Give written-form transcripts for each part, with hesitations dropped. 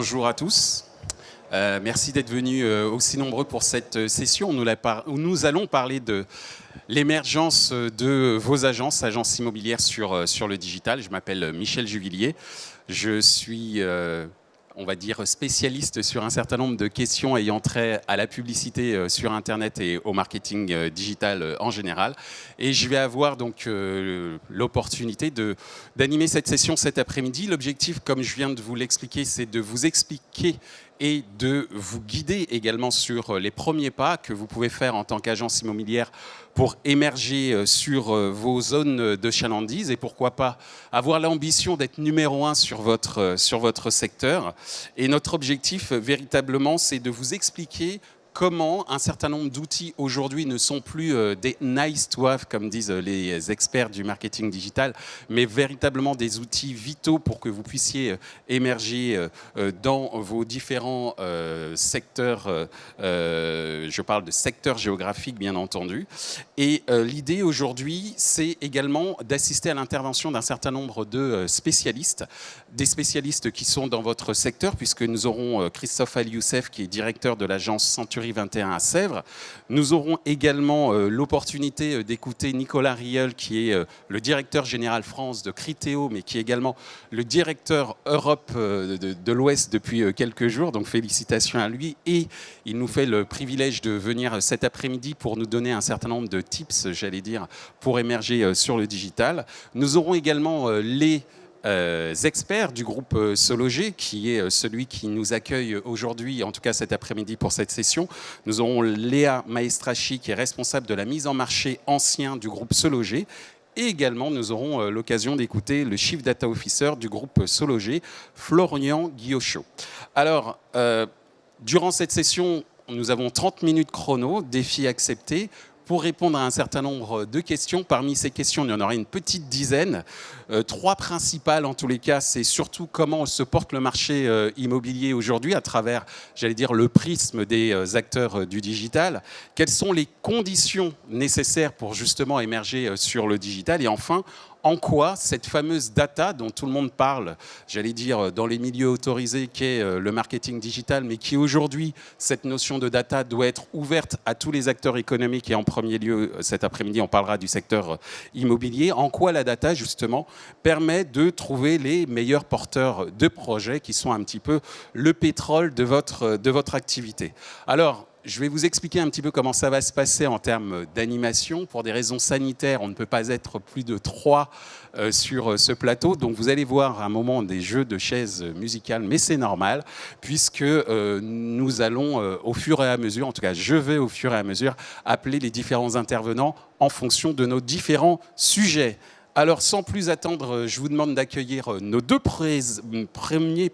bonjour à tous. Merci d'être venus aussi nombreux pour cette session où nous allons parler de l'émergence de vos agences immobilières sur le digital. Je m'appelle Michel Juvillier. Je suis, on va dire, spécialiste sur un certain nombre de questions ayant trait à la publicité sur Internet et au marketing digital en général. Et je vais avoir donc l'opportunité d'animer cette session cet après-midi. L'objectif, comme je viens de vous l'expliquer, c'est de vous expliquer et de vous guider également sur les premiers pas que vous pouvez faire en tant qu'agence immobilière pour émerger sur vos zones de chalandise et pourquoi pas avoir l'ambition d'être numéro 1 sur votre secteur. Et notre objectif, véritablement, c'est de vous expliquer comment un certain nombre d'outils aujourd'hui ne sont plus des nice to have, comme disent les experts du marketing digital, mais véritablement des outils vitaux pour que vous puissiez émerger dans vos différents secteurs. Je parle de secteurs géographiques, bien entendu. Et l'idée aujourd'hui, c'est également d'assister à l'intervention d'un certain nombre de spécialistes, des spécialistes qui sont dans votre secteur, puisque nous aurons Christophe Al-Youssef, qui est directeur de l'agence Century 21 à Sèvres. Nous aurons également l'opportunité d'écouter Nicolas Rieul, qui est le directeur général France de Criteo, mais qui est également le directeur Europe de l'Ouest depuis quelques jours. Donc félicitations à lui. Et il nous fait le privilège de venir cet après-midi pour nous donner un certain nombre de tips, j'allais dire, pour émerger sur le digital. Nous aurons également les experts du groupe Sologer, qui est celui qui nous accueille aujourd'hui, en tout cas cet après-midi pour cette session. Nous aurons Léa Maestrachi, qui est responsable de la mise en marché ancien du groupe Sologer. Et également, nous aurons l'occasion d'écouter le Chief Data Officer du groupe Sologer, Florian Guillochot. Alors, durant cette session, nous avons 30 minutes chrono, défi accepté, pour répondre à un certain nombre de questions. Parmi ces questions, il y en aura une petite dizaine. Trois principales, en tous les cas, c'est surtout comment se porte le marché immobilier aujourd'hui à travers, j'allais dire, le prisme des acteurs du digital. Quelles sont les conditions nécessaires pour justement émerger sur le digital? Et enfin, en quoi cette fameuse data dont tout le monde parle, j'allais dire dans les milieux autorisés, qu'est le marketing digital, mais qui aujourd'hui, cette notion de data doit être ouverte à tous les acteurs économiques, et en premier lieu, cet après-midi, on parlera du secteur immobilier. En quoi la data, justement, permet de trouver les meilleurs porteurs de projets qui sont un petit peu le pétrole de votre activité. Alors, je vais vous expliquer un petit peu comment ça va se passer en termes d'animation. Pour des raisons sanitaires, on ne peut pas être plus de 3 sur ce plateau. Donc vous allez voir à un moment des jeux de chaises musicales, mais c'est normal, puisque nous allons au fur et à mesure, en tout cas je vais au fur et à mesure, appeler les différents intervenants en fonction de nos différents sujets. Alors, sans plus attendre, je vous demande d'accueillir nos deux premiers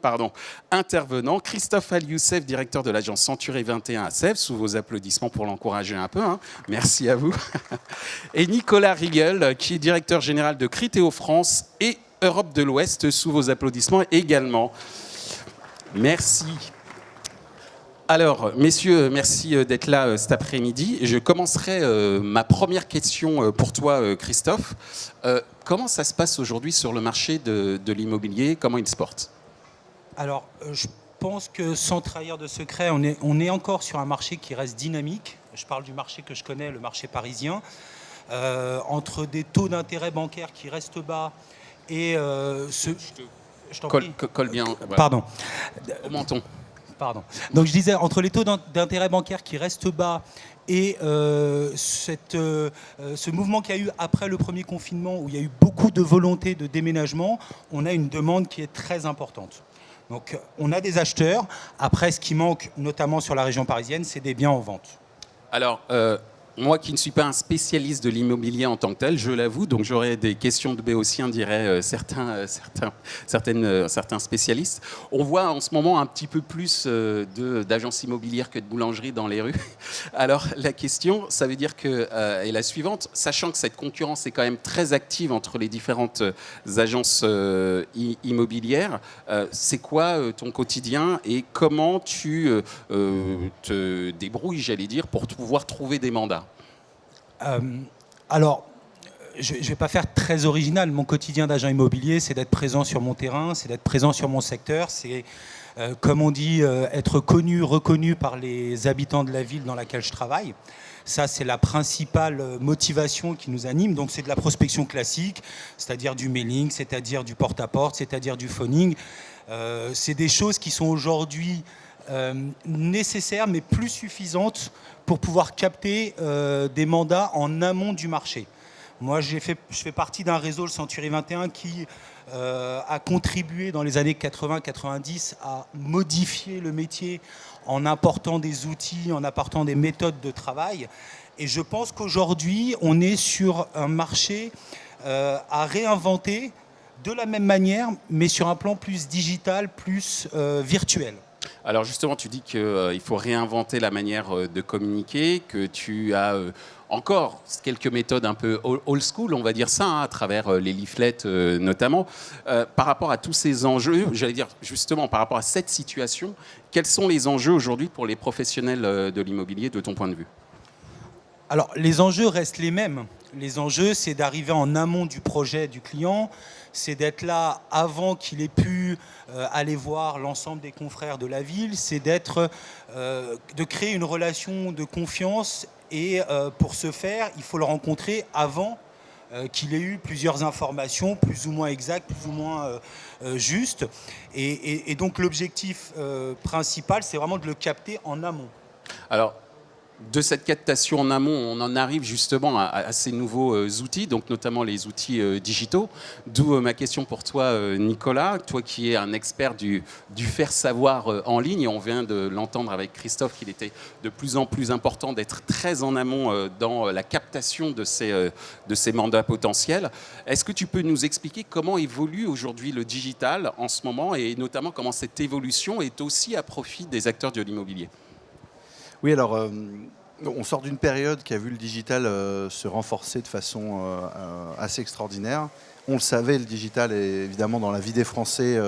intervenants. Christophe Al-Youssef, directeur de l'agence Century 21 à Sèvres, sous vos applaudissements pour l'encourager un peu. Hein. Merci à vous. Et Nicolas Rieul, qui est directeur général de Criteo France et Europe de l'Ouest, sous vos applaudissements également. Merci. Alors, messieurs, merci d'être là cet après-midi. Je commencerai ma première question pour toi, Christophe. Comment ça se passe aujourd'hui sur le marché de l'immobilier? Comment il se porte? Alors, je pense que sans trahir de secret, on est encore sur un marché qui reste dynamique. Je parle du marché que je connais, le marché parisien. Entre des taux d'intérêt bancaires qui restent bas et Je t'en prie. Colle bien. Pardon. Au menton. Pardon. Donc je disais, entre les taux d'intérêt bancaire qui restent bas et ce mouvement qu'il y a eu après le premier confinement, où il y a eu beaucoup de volonté de déménagement, on a une demande qui est très importante. Donc on a des acheteurs. Après, ce qui manque, notamment sur la région parisienne, c'est des biens en vente. Alors, moi qui ne suis pas un spécialiste de l'immobilier en tant que tel, je l'avoue, donc j'aurais des questions de béotien, diraient certains spécialistes. On voit en ce moment un petit peu plus d'agences immobilières que de boulangeries dans les rues. Alors la question, ça veut dire que, est la suivante, sachant que cette concurrence est quand même très active entre les différentes agences immobilières, c'est quoi ton quotidien et comment tu te débrouilles, j'allais dire, pour pouvoir trouver des mandats? Alors, je ne vais pas faire très original. Mon quotidien d'agent immobilier, c'est d'être présent sur mon terrain, c'est d'être présent sur mon secteur, c'est, comme on dit, être connu, reconnu par les habitants de la ville dans laquelle je travaille. Ça, c'est la principale motivation qui nous anime. Donc, c'est de la prospection classique, c'est-à-dire du mailing, c'est-à-dire du porte-à-porte, c'est-à-dire du phoning. C'est des choses qui sont aujourd'hui nécessaires, mais plus suffisantes pour pouvoir capter des mandats en amont du marché. Moi, je fais partie d'un réseau, le Century 21, qui a contribué dans les années 80-90 à modifier le métier en apportant des outils, en apportant des méthodes de travail. Et je pense qu'aujourd'hui, on est sur un marché à réinventer de la même manière, mais sur un plan plus digital, plus virtuel. Alors justement, tu dis qu'il faut réinventer la manière de communiquer, que tu as encore quelques méthodes un peu old school, on va dire ça, hein, à travers les leaflets notamment. Par rapport à tous ces enjeux, j'allais dire justement par rapport à cette situation, quels sont les enjeux aujourd'hui pour les professionnels de l'immobilier de ton point de vue ? Alors, les enjeux restent les mêmes. Les enjeux, c'est d'arriver en amont du projet du client, c'est d'être là avant qu'il ait pu aller voir l'ensemble des confrères de la ville, c'est de créer une relation de confiance et pour ce faire, il faut le rencontrer avant qu'il ait eu plusieurs informations, plus ou moins exactes, plus ou moins justes. Et donc l'objectif principal, c'est vraiment de le capter en amont. Alors, de cette captation en amont, on en arrive justement à ces nouveaux outils, donc notamment les outils digitaux. D'où ma question pour toi, Nicolas, toi qui es un expert du faire savoir en ligne. Et on vient de l'entendre avec Christophe qu'il était de plus en plus important d'être très en amont dans la captation de ces mandats potentiels. Est-ce que tu peux nous expliquer comment évolue aujourd'hui le digital en ce moment et notamment comment cette évolution est aussi à profit des acteurs de l'immobilier ? Oui, alors on sort d'une période qui a vu le digital se renforcer de façon assez extraordinaire. On le savait, le digital, évidemment, dans la vie des Français,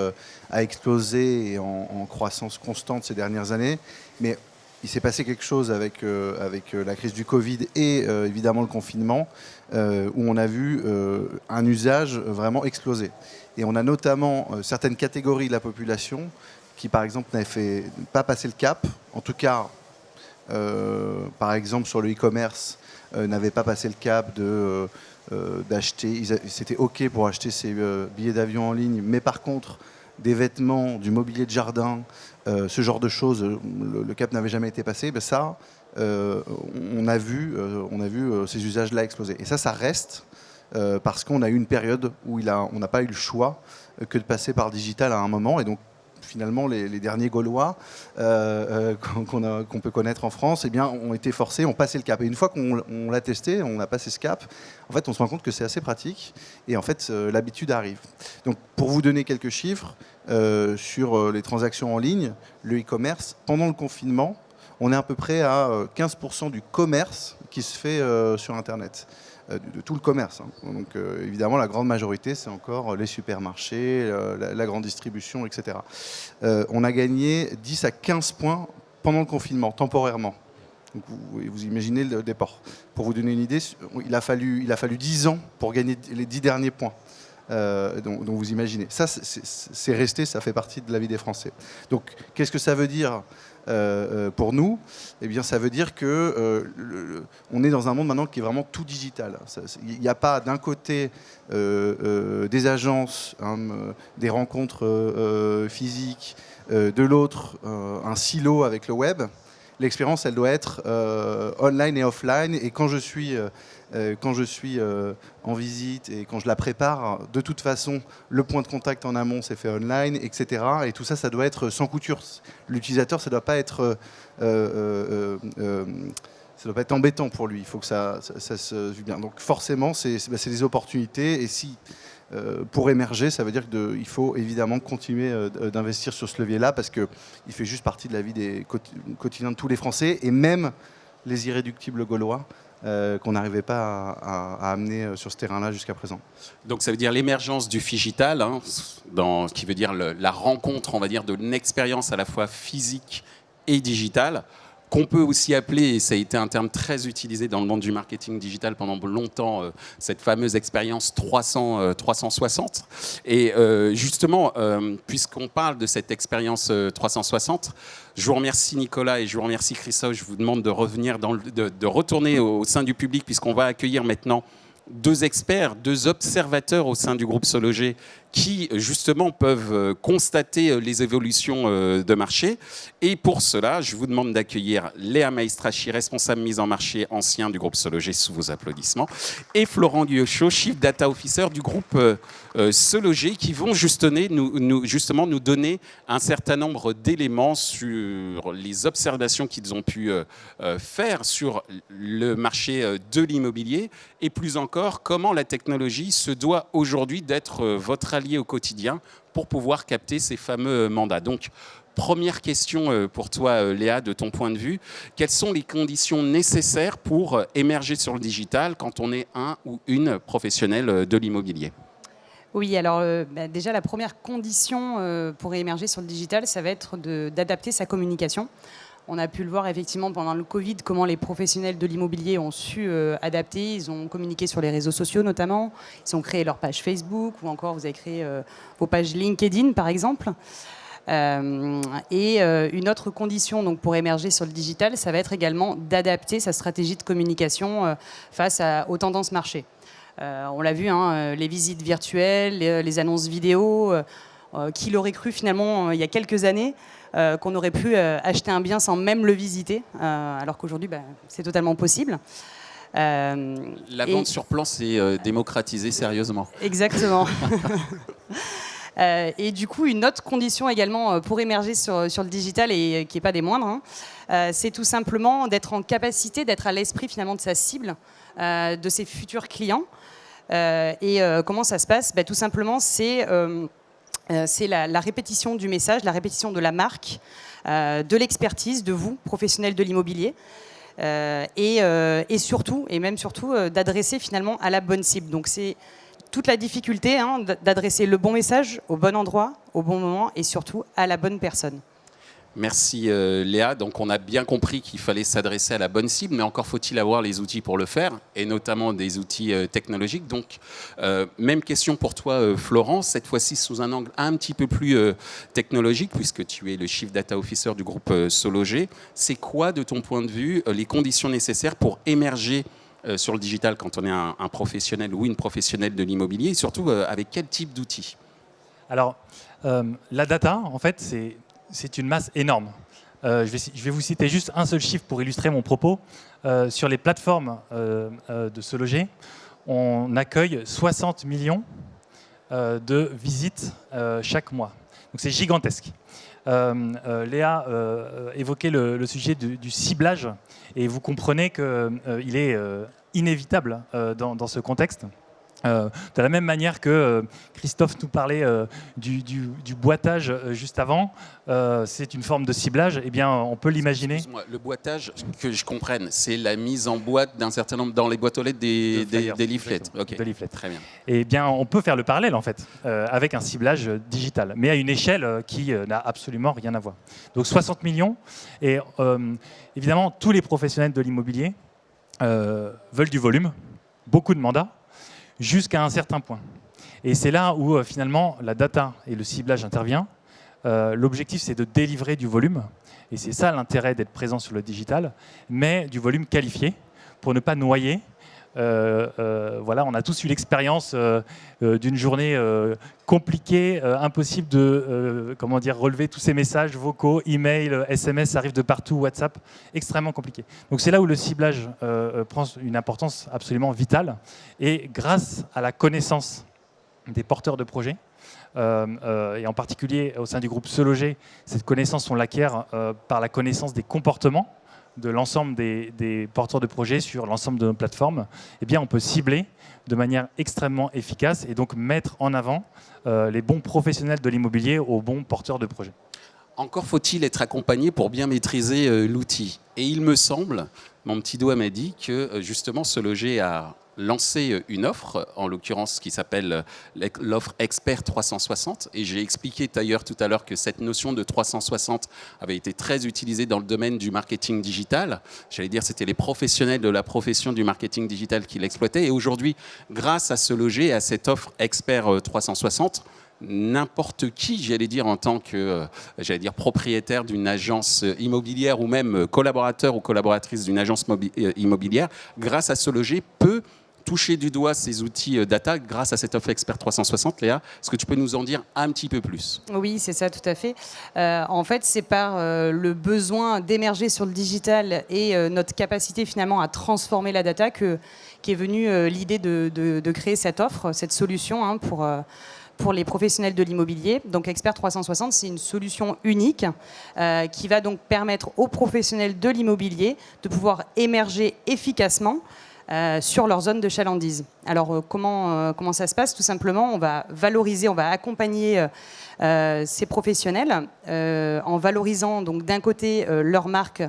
a explosé et en croissance constante ces dernières années. Mais il s'est passé quelque chose avec la crise du Covid et évidemment le confinement, où on a vu un usage vraiment exploser. Et on a notamment certaines catégories de la population qui, par exemple, n'avaient pas passé le cap, en tout cas, par exemple sur le e-commerce, n'avaient pas passé le cap d'acheter, c'était OK pour acheter ses billets d'avion en ligne, mais par contre, des vêtements, du mobilier de jardin, ce genre de choses, le cap n'avait jamais été passé, ben ça, on a vu ces usages-là exploser. Et ça reste parce qu'on a eu une période où on n'a pas eu le choix que de passer par le digital à un moment, et donc finalement, les derniers Gaulois qu'on peut connaître en France, eh bien, ont été forcés, ont passé le cap. Et une fois qu'on l'a testé, on a passé ce cap, en fait, on se rend compte que c'est assez pratique. Et en fait, l'habitude arrive. Donc, pour vous donner quelques chiffres, sur les transactions en ligne, le e-commerce, pendant le confinement, on est à peu près à 15% du commerce qui se fait sur Internet. De tout le commerce. Hein. Donc évidemment, la grande majorité, c'est encore les supermarchés, la grande distribution, etc. On a gagné 10 à 15 points pendant le confinement, temporairement. Donc vous imaginez le déport. Pour vous donner une idée, il a fallu 10 ans pour gagner les 10 derniers points. Donc vous imaginez. Ça, c'est resté, ça fait partie de la vie des Français. Donc qu'est-ce que ça veut dire pour nous? Eh bien, ça veut dire que on est dans un monde maintenant qui est vraiment tout digital. Il n'y a pas d'un côté des agences, des rencontres physiques, de l'autre un silo avec le web. L'expérience, elle doit être online et offline. Et quand je suis en visite et quand je la prépare, de toute façon, le point de contact en amont, c'est fait online, etc. Et tout ça, ça doit être sans couture. L'utilisateur, ça ne doit pas être embêtant pour lui. Il faut que ça se vive bien. Donc forcément, c'est des opportunités. Et si pour émerger, ça veut dire qu'il faut évidemment continuer d'investir sur ce levier-là parce qu'il fait juste partie de la vie quotidienne de tous les Français et même les irréductibles gaulois qu'on n'arrivait pas à amener sur ce terrain-là jusqu'à présent. Donc ça veut dire l'émergence du phygital, hein, qui veut dire la rencontre, on va dire, de l'expérience à la fois physique et digitale. qu'on peut aussi appeler, et ça a été un terme très utilisé dans le monde du marketing digital pendant longtemps, cette fameuse expérience 360. Et justement, puisqu'on parle de cette expérience 360, je vous remercie Nicolas et je vous remercie Christophe. Je vous demande de revenir, de retourner au sein du public, puisqu'on va accueillir maintenant 2 experts, 2 observateurs au sein du groupe Sologer qui justement peuvent constater les évolutions de marché. Et pour cela, je vous demande d'accueillir Léa Maestrachi, responsable mise en marché ancien du groupe Sologer, sous vos applaudissements, et Florent Guyochot, Chief Data Officer du groupe Sologer, qui vont justement nous donner un certain nombre d'éléments sur les observations qu'ils ont pu faire sur le marché de l'immobilier, et plus encore, comment la technologie se doit aujourd'hui d'être votre allié au quotidien pour pouvoir capter ces fameux mandats. Donc, première question pour toi, Léa, de ton point de vue. Quelles sont les conditions nécessaires pour émerger sur le digital quand on est un ou une professionnelle de l'immobilier ? Oui, alors déjà la première condition pour émerger sur le digital, ça va être d'adapter sa communication. On a pu le voir effectivement pendant le Covid, comment les professionnels de l'immobilier ont su adapter. Ils ont communiqué sur les réseaux sociaux notamment. Ils ont créé leur page Facebook ou encore vous avez créé vos pages LinkedIn par exemple. Une autre condition donc, pour émerger sur le digital, ça va être également d'adapter sa stratégie de communication face aux tendances marché. On l'a vu, hein, les visites virtuelles, les annonces vidéo. Qui l'aurait cru finalement il y a quelques années qu'on aurait pu acheter un bien sans même le visiter, alors qu'aujourd'hui c'est totalement possible. La vente sur plan s'est démocratisée sérieusement. Exactement. Et du coup, une autre condition également pour émerger sur le digital et qui n'est pas des moindres, hein, c'est tout simplement d'être en capacité d'être à l'esprit finalement de sa cible, de ses futurs clients. Comment ça se passe ? Tout simplement, c'est la répétition du message, la répétition de la marque, de l'expertise de vous, professionnels de l'immobilier, et surtout, et même surtout, d'adresser finalement à la bonne cible. Donc c'est toute la difficulté d'adresser le bon message au bon endroit, au bon moment, et surtout à la bonne personne. Merci Léa. Donc on a bien compris qu'il fallait s'adresser à la bonne cible, mais encore faut-il avoir les outils pour le faire, et notamment des outils technologiques. Donc même question pour toi Florent, cette fois-ci sous un angle un petit peu plus technologique, puisque tu es le Chief Data Officer du groupe Sologer. C'est quoi de ton point de vue les conditions nécessaires pour émerger sur le digital quand on est un professionnel ou une professionnelle de l'immobilier, et surtout avec quel type d'outils ? Alors la data en fait c'est une masse énorme. Je vais vous citer juste un seul chiffre pour illustrer mon propos. Sur les plateformes de Sologer, on accueille 60 millions de visites chaque mois. Donc c'est gigantesque. Léa évoquait le sujet du ciblage et vous comprenez qu'il est inévitable dans ce contexte. De la même manière que Christophe nous parlait du boitage juste avant, c'est une forme de ciblage, eh bien, on peut l'imaginer. Excuse-moi, le boitage, que je comprenne, c'est la mise en boîte d'un certain nombre, dans les boîtes aux lettres des leaflets. Okay. De leaflets. Très bien. Eh bien, on peut faire le parallèle en fait, avec un ciblage digital, mais à une échelle qui n'a absolument rien à voir. Donc 60 millions, et évidemment, tous les professionnels de l'immobilier veulent du volume, beaucoup de mandats, jusqu'à un certain point. Et c'est là où finalement la data et le ciblage intervient. L'objectif, c'est de délivrer du volume. Et c'est ça l'intérêt d'être présent sur le digital, mais du volume qualifié pour ne pas noyer. Voilà, on a tous eu l'expérience d'une journée compliquée, impossible de relever tous ces messages vocaux, emails, SMS arrivent de partout, WhatsApp, extrêmement compliqué. Donc c'est là où le ciblage prend une importance absolument vitale. Et grâce à la connaissance des porteurs de projets, et en particulier au sein du groupe Sologer, cette connaissance on l'acquiert par la connaissance des comportements de l'ensemble des porteurs de projets sur l'ensemble de nos plateformes, eh bien, on peut cibler de manière extrêmement efficace et donc mettre en avant les bons professionnels de l'immobilier aux bons porteurs de projets. Encore faut-il être accompagné pour bien maîtriser l'outil. Et il me semble, mon petit doigt m'a dit que justement Sologer a lancé une offre, en l'occurrence qui s'appelle l'offre Expert 360. Et j'ai expliqué d'ailleurs tout à l'heure que cette notion de 360 avait été très utilisée dans le domaine du marketing digital. J'allais dire c'était les professionnels de la profession du marketing digital qui l'exploitaient. Et aujourd'hui, grâce à Se Loger et à cette offre Expert 360, n'importe qui, j'allais dire, en tant que propriétaire d'une agence immobilière ou même collaborateur ou collaboratrice d'une agence immobilière, grâce à Se Loger, peut toucher du doigt ces outils data grâce à cette offre Expert 360. Léa, est-ce que tu peux nous en dire un petit peu plus? Oui, c'est ça, tout à fait. En fait, c'est par le besoin d'émerger sur le digital et notre capacité finalement à transformer la data qu'est venue l'idée de créer cette offre, cette solution pour les professionnels de l'immobilier. Donc Expert 360, c'est une solution unique qui va donc permettre aux professionnels de l'immobilier de pouvoir émerger efficacement sur leur zone de chalandise. Alors comment ça se passe? Tout simplement, on va valoriser, on va accompagner ces professionnels en valorisant donc d'un côté leur marque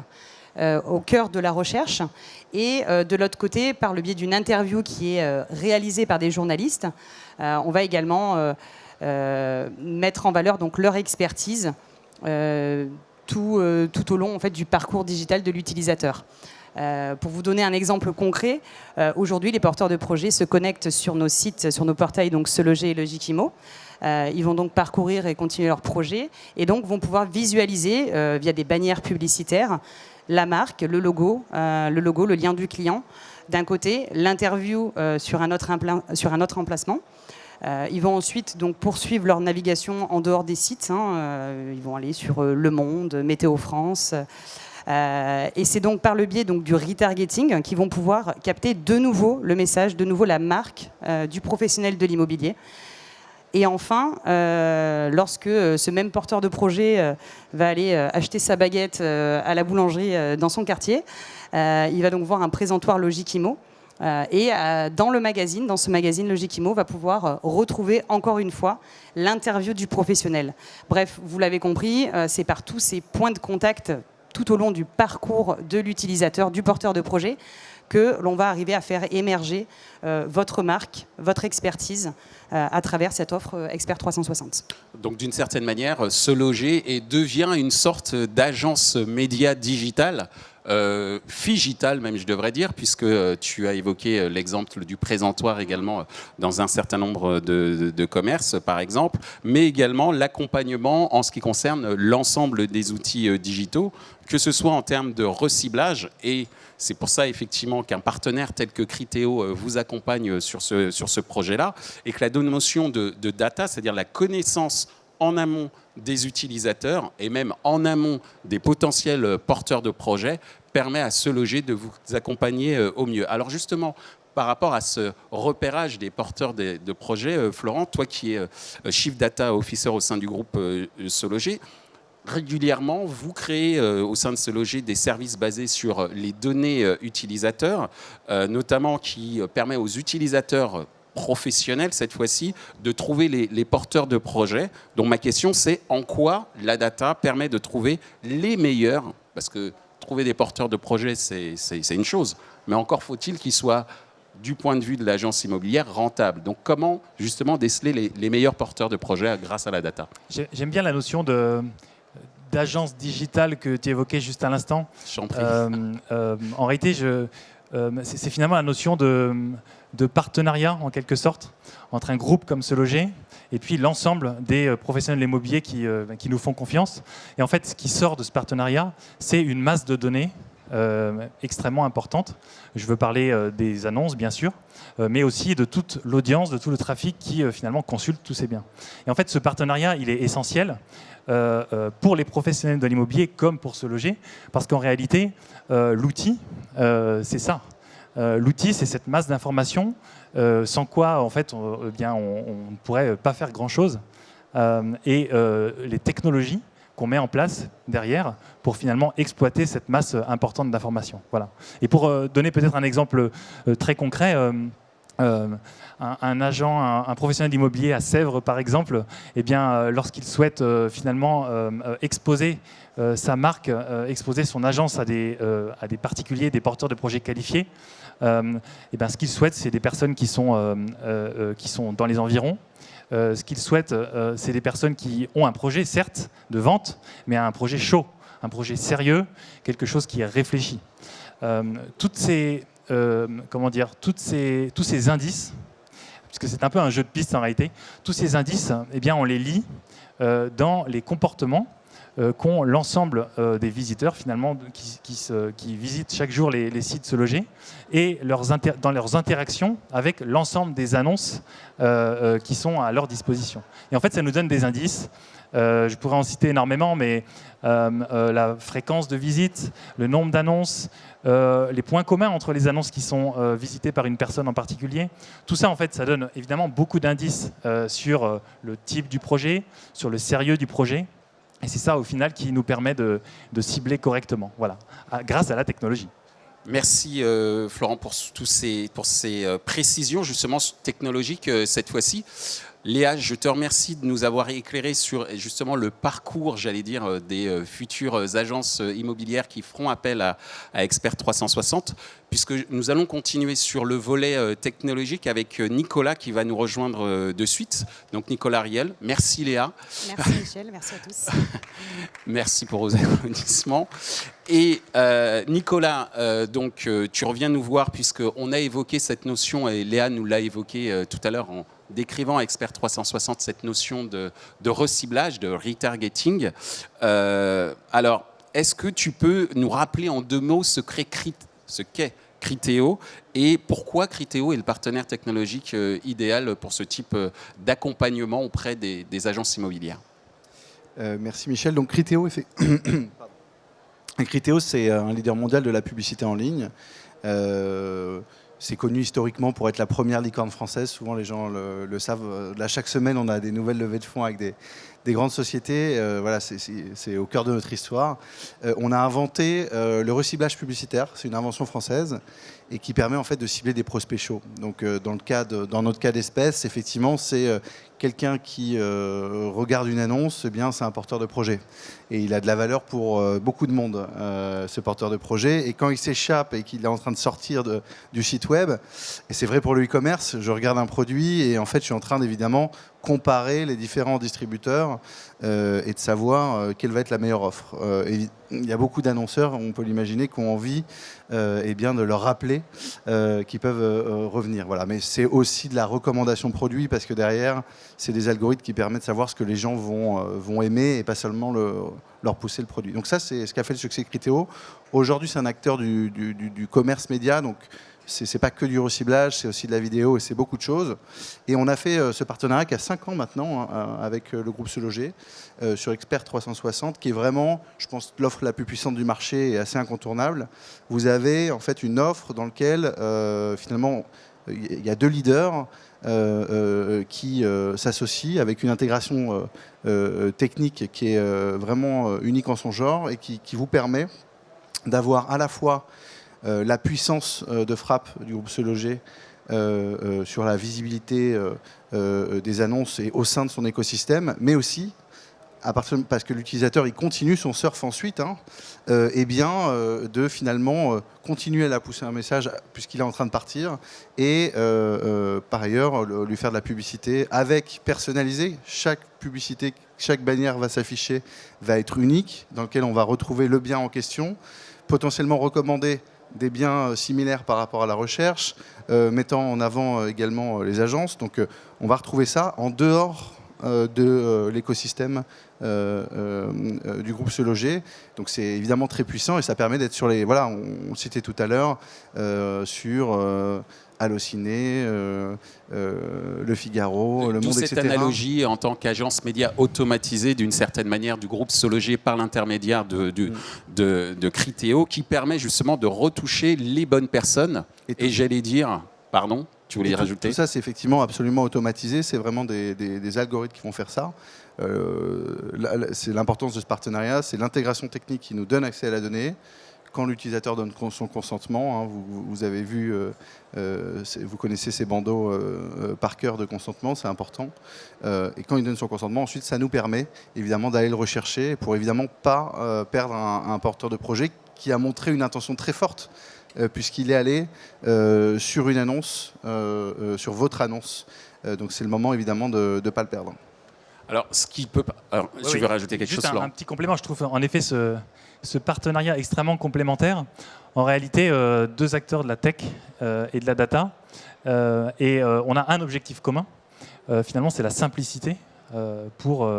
au cœur de la recherche et de l'autre côté, par le biais d'une interview qui est réalisée par des journalistes, on va également mettre en valeur donc leur expertise tout au long en fait, du parcours digital de l'utilisateur. Pour vous donner un exemple concret, aujourd'hui les porteurs de projets se connectent sur nos sites, sur nos portails, donc Se Loger et Logikimo. Ils vont donc parcourir et continuer leur projet et donc vont pouvoir visualiser via des bannières publicitaires la marque, le logo, le lien du client. D'un côté, l'interview sur un autre emplacement. Ils vont ensuite donc poursuivre leur navigation en dehors des sites. Ils vont aller sur Le Monde, Météo France. Et c'est donc par le biais donc, du retargeting qu'ils vont pouvoir capter de nouveau le message, de nouveau la marque du professionnel de l'immobilier. Et enfin, lorsque ce même porteur de projet va aller acheter sa baguette à la boulangerie dans son quartier, il va donc voir un présentoir Logikimo. Et dans ce magazine Logikimo va pouvoir retrouver encore une fois l'interview du professionnel. Bref, vous l'avez compris, c'est par tous ces points de contact tout au long du parcours de l'utilisateur, du porteur de projet, que l'on va arriver à faire émerger votre marque, votre expertise à travers cette offre Expert 360. Donc d'une certaine manière, Se Loger devient une sorte d'agence média digitale, Figital même je devrais dire, puisque tu as évoqué l'exemple du présentoir également dans un certain nombre de commerces par exemple, mais également l'accompagnement en ce qui concerne l'ensemble des outils digitaux, que ce soit en termes de reciblage, et c'est pour ça effectivement qu'un partenaire tel que Criteo vous accompagne sur ce projet-là, et que la notion de data, c'est-à-dire la connaissance en amont des utilisateurs et même en amont des potentiels porteurs de projets permet à Se Loger de vous accompagner au mieux. Alors justement, par rapport à ce repérage des porteurs de projets, Florent, toi qui es Chief Data Officer au sein du groupe Se Loger, régulièrement, vous créez au sein de Se Loger des services basés sur les données utilisateurs, notamment qui permet aux utilisateurs professionnels, cette fois-ci, de trouver les porteurs de projets. Donc ma question, c'est en quoi la data permet de trouver les meilleurs, parce que trouver des porteurs de projets, c'est une chose, mais encore faut-il qu'ils soient, du point de vue de l'agence immobilière, rentables. Donc comment, justement, déceler les meilleurs porteurs de projets grâce à la data? J'aime bien la notion d'agence digitale que tu évoquais juste à l'instant. En réalité, c'est finalement la notion de partenariat, en quelque sorte, entre un groupe comme Se Loger et puis l'ensemble des professionnels de l'immobilier qui nous font confiance. Et en fait, ce qui sort de ce partenariat, c'est une masse de données extrêmement importante. Je veux parler des annonces, bien sûr, mais aussi de toute l'audience, de tout le trafic qui, finalement, consulte tous ces biens. Et en fait, ce partenariat, il est essentiel pour les professionnels de l'immobilier comme pour Se Loger, parce qu'en réalité, l'outil, c'est ça. L'outil, c'est cette masse d'informations, sans quoi, en fait, on ne pourrait pas faire grand-chose. Et les technologies qu'on met en place derrière pour finalement exploiter cette masse importante d'informations. Voilà. Et pour donner peut-être un exemple très concret, un professionnel d'immobilier à Sèvres, par exemple, eh bien, lorsqu'il souhaite finalement exposer sa marque, exposer son agence à des particuliers, des porteurs de projets qualifiés, eh bien, ce qu'il souhaite, c'est des personnes qui sont dans les environs. Ce qu'il souhaite, c'est des personnes qui ont un projet, certes, de vente, mais un projet chaud, un projet sérieux, quelque chose qui est réfléchi. Tous ces indices, puisque c'est un peu un jeu de pistes en réalité, tous ces indices, eh bien, on les lit dans les comportements qu'ont l'ensemble des visiteurs finalement qui visitent chaque jour les sites Se Loger et dans leurs interactions avec l'ensemble des annonces qui sont à leur disposition. Et en fait, ça nous donne des indices. Je pourrais en citer énormément, mais la fréquence de visite, le nombre d'annonces, les points communs entre les annonces qui sont visitées par une personne en particulier. Tout ça, en fait, ça donne évidemment beaucoup d'indices sur le type du projet, sur le sérieux du projet. Et c'est ça, au final, qui nous permet de cibler correctement, voilà, grâce à la technologie. Merci Florent pour ces précisions justement technologiques cette fois-ci. Léa, je te remercie de nous avoir éclairé sur justement le parcours, j'allais dire, des futures agences immobilières qui feront appel à Expert 360, puisque nous allons continuer sur le volet technologique avec Nicolas qui va nous rejoindre de suite. Donc Nicolas Riel, merci Léa. Merci Michel, merci à tous. Merci pour vos applaudissements. Et Nicolas, donc tu reviens nous voir puisqu'on a évoqué cette notion, et Léa nous l'a évoqué tout à l'heure en décrivant à Expert 360 cette notion de reciblage, de retargeting. Alors, est-ce que tu peux nous rappeler en 2 mots ce qu'est Criteo et pourquoi Criteo est le partenaire technologique idéal pour ce type d'accompagnement auprès des agences immobilières? Merci Michel. Donc Criteo, Criteo, c'est un leader mondial de la publicité en ligne. C'est connu historiquement pour être la première licorne française. Souvent, les gens le savent. Là, chaque semaine, on a des nouvelles levées de fonds avec des grandes sociétés. Voilà, c'est au cœur de notre histoire. On a inventé le reciblage publicitaire. C'est une invention française et qui permet en fait de cibler des prospects chauds. Donc, dans notre cas d'espèce, effectivement, c'est quelqu'un qui regarde une annonce, eh bien, c'est un porteur de projet. Et il a de la valeur pour beaucoup de monde, ce porteur de projet. Et quand il s'échappe et qu'il est en train de sortir du site web, et c'est vrai pour le e-commerce, je regarde un produit et en fait, je suis en train d'évidemment comparer les différents distributeurs et de savoir quelle va être la meilleure offre. Et il y a beaucoup d'annonceurs, on peut l'imaginer, qui ont envie eh bien, de leur rappeler qu'ils peuvent revenir. Voilà. Mais c'est aussi de la recommandation produit parce que derrière, c'est des algorithmes qui permettent de savoir ce que les gens vont aimer et pas seulement leur pousser le produit. Donc ça, c'est ce qu'a fait le succès de Criteo. Aujourd'hui, c'est un acteur du commerce média, donc c'est pas que du reciblage, c'est aussi de la vidéo et c'est beaucoup de choses. Et on a fait ce partenariat qui a 5 ans maintenant avec le groupe Se Loger sur Expert 360, qui est vraiment, je pense, l'offre la plus puissante du marché et assez incontournable. Vous avez en fait une offre dans laquelle finalement il y a 2 leaders qui s'associent avec une intégration technique qui est vraiment unique en son genre et qui vous permet d'avoir à la fois la puissance de frappe du groupe Se Loger sur la visibilité des annonces et au sein de son écosystème, mais aussi, parce que l'utilisateur il continue son surf ensuite, et bien de finalement continuer à la pousser un message puisqu'il est en train de partir et par ailleurs lui faire de la publicité avec personnalisé. Chaque publicité, chaque bannière va s'afficher, va être unique, dans lequel on va retrouver le bien en question, potentiellement recommander des biens similaires par rapport à la recherche, mettant en avant également les agences. Donc on va retrouver ça en dehors de l'écosystème du groupe Se Loger. Donc c'est évidemment très puissant et ça permet d'être sur les... Voilà, on citait tout à l'heure sur Allociné, Le Figaro, Le Monde, etc. Cette analogie en tant qu'agence média automatisée d'une certaine manière du groupe Se Loger par l'intermédiaire de Criteo qui permet justement de retoucher les bonnes personnes. Et j'allais dire, pardon, tu voulais rajouter? Tout ça, c'est effectivement absolument automatisé. C'est vraiment des algorithmes qui vont faire ça. C'est l'importance de ce partenariat, c'est l'intégration technique qui nous donne accès à la donnée, quand l'utilisateur donne son consentement. Hein, vous avez vu, vous connaissez ces bandeaux par cœur de consentement, c'est important. Et quand il donne son consentement, ensuite, ça nous permet évidemment d'aller le rechercher pour évidemment pas perdre un porteur de projet qui a montré une intention très forte puisqu'il est allé sur une annonce, sur votre annonce. Donc c'est le moment évidemment de ne pas le perdre. Alors, ce qui peut... Alors, je veux rajouter quelque chose, Laurent. Un petit complément, je trouve en effet ce partenariat extrêmement complémentaire. En réalité, deux acteurs de la tech et de la data, et on a un objectif commun. Finalement, c'est la simplicité pour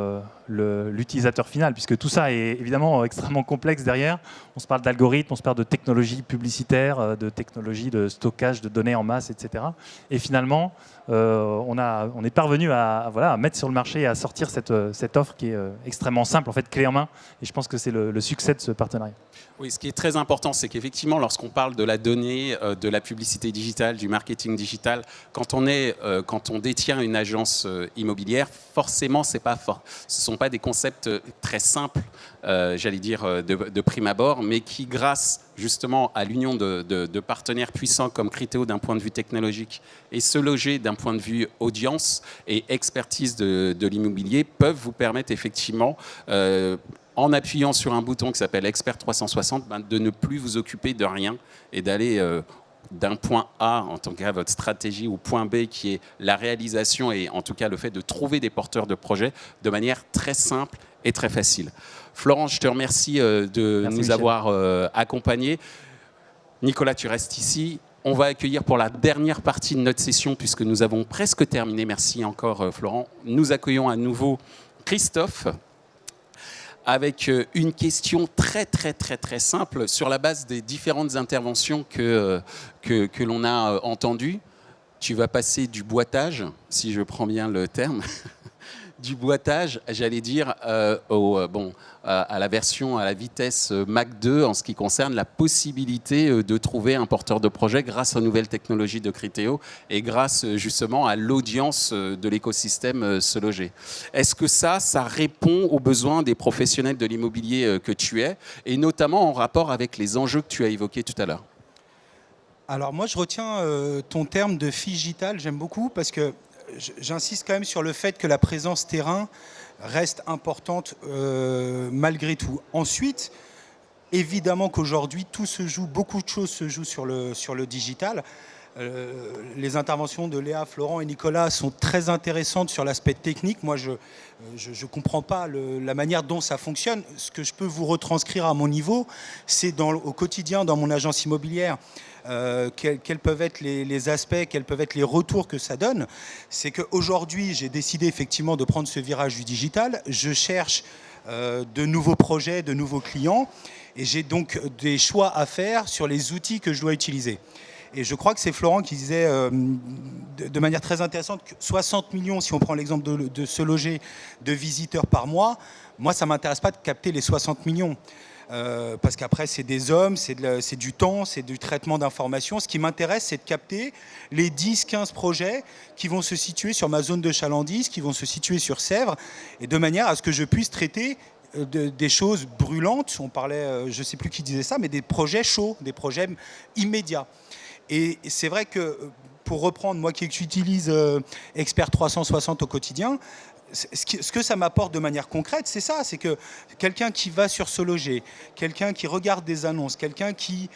l'utilisateur final, puisque tout ça est évidemment extrêmement complexe derrière. On se parle d'algorithmes, on se parle de technologies publicitaires, de technologies de stockage de données en masse, etc. Et finalement, on est parvenu à mettre sur le marché et à sortir cette offre qui est extrêmement simple, en fait, clé en main. Et je pense que c'est le succès de ce partenariat. Oui, ce qui est très important, c'est qu'effectivement, lorsqu'on parle de la donnée, de la publicité digitale, du marketing digital, quand on détient une agence immobilière, forcément, ce ne sont pas des concepts très simples, j'allais dire, de prime abord, mais qui, grâce justement à l'union de partenaires puissants comme Criteo d'un point de vue technologique et Se Loger d'un point de vue audience et expertise de l'immobilier, peuvent vous permettre effectivement, en appuyant sur un bouton qui s'appelle Expert 360, de ne plus vous occuper de rien et d'aller d'un point A, en tout cas votre stratégie, au point B qui est la réalisation et en tout cas le fait de trouver des porteurs de projets de manière très simple et très facile. Florent, je te remercie de nous avoir accompagnés. Nicolas, tu restes ici. On va accueillir pour la dernière partie de notre session, puisque nous avons presque terminé. Merci encore, Florent. Nous accueillons à nouveau Christophe avec une question très simple sur la base des différentes interventions que l'on a entendues. Tu vas passer du boitage, si je prends bien le terme, du boitage, j'allais dire, à la version, à la vitesse Mach 2 en ce qui concerne la possibilité de trouver un porteur de projet grâce aux nouvelles technologies de Criteo et grâce justement à l'audience de l'écosystème Se Loger. Est-ce que ça répond aux besoins des professionnels de l'immobilier que tu es, et notamment en rapport avec les enjeux que tu as évoqués tout à l'heure? Alors moi, je retiens ton terme de figital, j'aime beaucoup, parce que j'insiste quand même sur le fait que la présence terrain reste importante malgré tout. Ensuite, évidemment qu'aujourd'hui, tout se joue, beaucoup de choses se jouent sur le digital. Les interventions de Léa, Florent et Nicolas sont très intéressantes sur l'aspect technique. Moi, je ne comprends pas la manière dont ça fonctionne. Ce que je peux vous retranscrire à mon niveau, c'est au quotidien, dans mon agence immobilière, quels peuvent être les aspects, quels peuvent être les retours que ça donne. C'est qu'aujourd'hui, j'ai décidé effectivement de prendre ce virage du digital. Je cherche de nouveaux projets, de nouveaux clients, et j'ai donc des choix à faire sur les outils que je dois utiliser. Et je crois que c'est Florent qui disait de manière très intéressante que 60 millions, si on prend l'exemple de Se Loger, de visiteurs par mois, moi ça ne m'intéresse pas de capter les 60 millions. Parce qu'après c'est des hommes, c'est du temps, c'est du traitement d'informations. Ce qui m'intéresse, c'est de capter les 10-15 projets qui vont se situer sur ma zone de chalandise, qui vont se situer sur Sèvres, et de manière à ce que je puisse traiter des choses brûlantes. On parlait, je ne sais plus qui disait ça, mais des projets chauds, des projets immédiats. Et c'est vrai que, pour reprendre, moi qui utilise Expert 360 au quotidien, ce que ça m'apporte de manière concrète, c'est ça, c'est que quelqu'un qui va sur Se Loger, quelqu'un qui regarde des annonces, quelqu'un qui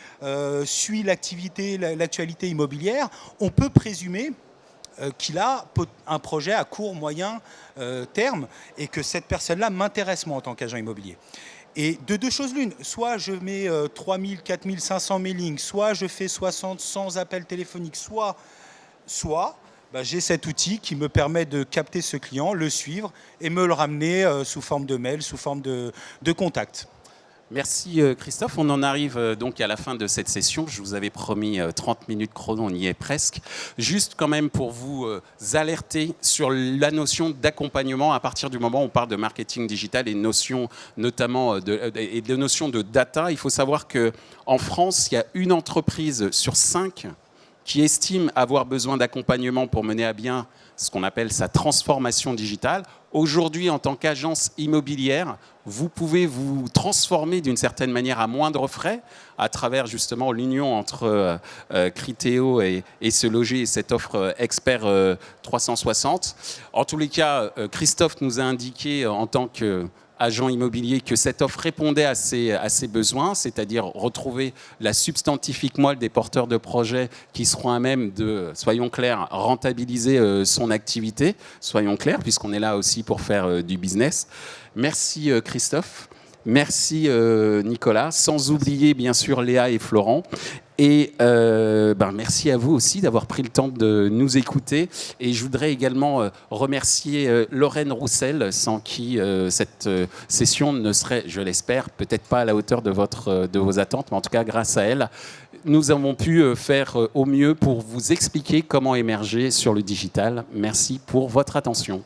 suit l'actualité immobilière, on peut présumer qu'il a un projet à court, moyen terme, et que cette personne-là m'intéresse moi en tant qu'agent immobilier. Et de deux choses l'une, soit je mets 3000, 4500 mailings, soit je fais 60, 100 appels téléphoniques, soit j'ai cet outil qui me permet de capter ce client, le suivre et me le ramener sous forme de mail, sous forme de contact. Merci Christophe. On en arrive donc à la fin de cette session. Je vous avais promis 30 minutes chrono, on y est presque. Juste quand même pour vous alerter sur la notion d'accompagnement à partir du moment où on parle de marketing digital et notion notamment de notion de data. Il faut savoir qu'en France, il y a une entreprise sur 5 qui estime avoir besoin d'accompagnement pour mener à bien ce qu'on appelle sa transformation digitale. Aujourd'hui, en tant qu'agence immobilière, vous pouvez vous transformer d'une certaine manière à moindre frais à travers justement l'union entre Criteo et Se Loger et cette offre Expert 360. En tous les cas, Christophe nous a indiqué en tant qu'agent immobilier que cette offre répondait à ses besoins, c'est-à-dire retrouver la substantifique moelle des porteurs de projets qui seront à même de, soyons clairs, rentabiliser son activité, soyons clairs, puisqu'on est là aussi pour faire du business. Merci Christophe, merci Nicolas, sans oublier bien sûr Léa et Florent. Et merci à vous aussi d'avoir pris le temps de nous écouter. Et je voudrais également remercier Lorraine Roussel, sans qui cette session ne serait, je l'espère, peut-être pas à la hauteur de vos attentes, mais en tout cas grâce à elle, nous avons pu faire au mieux pour vous expliquer comment émerger sur le digital. Merci pour votre attention.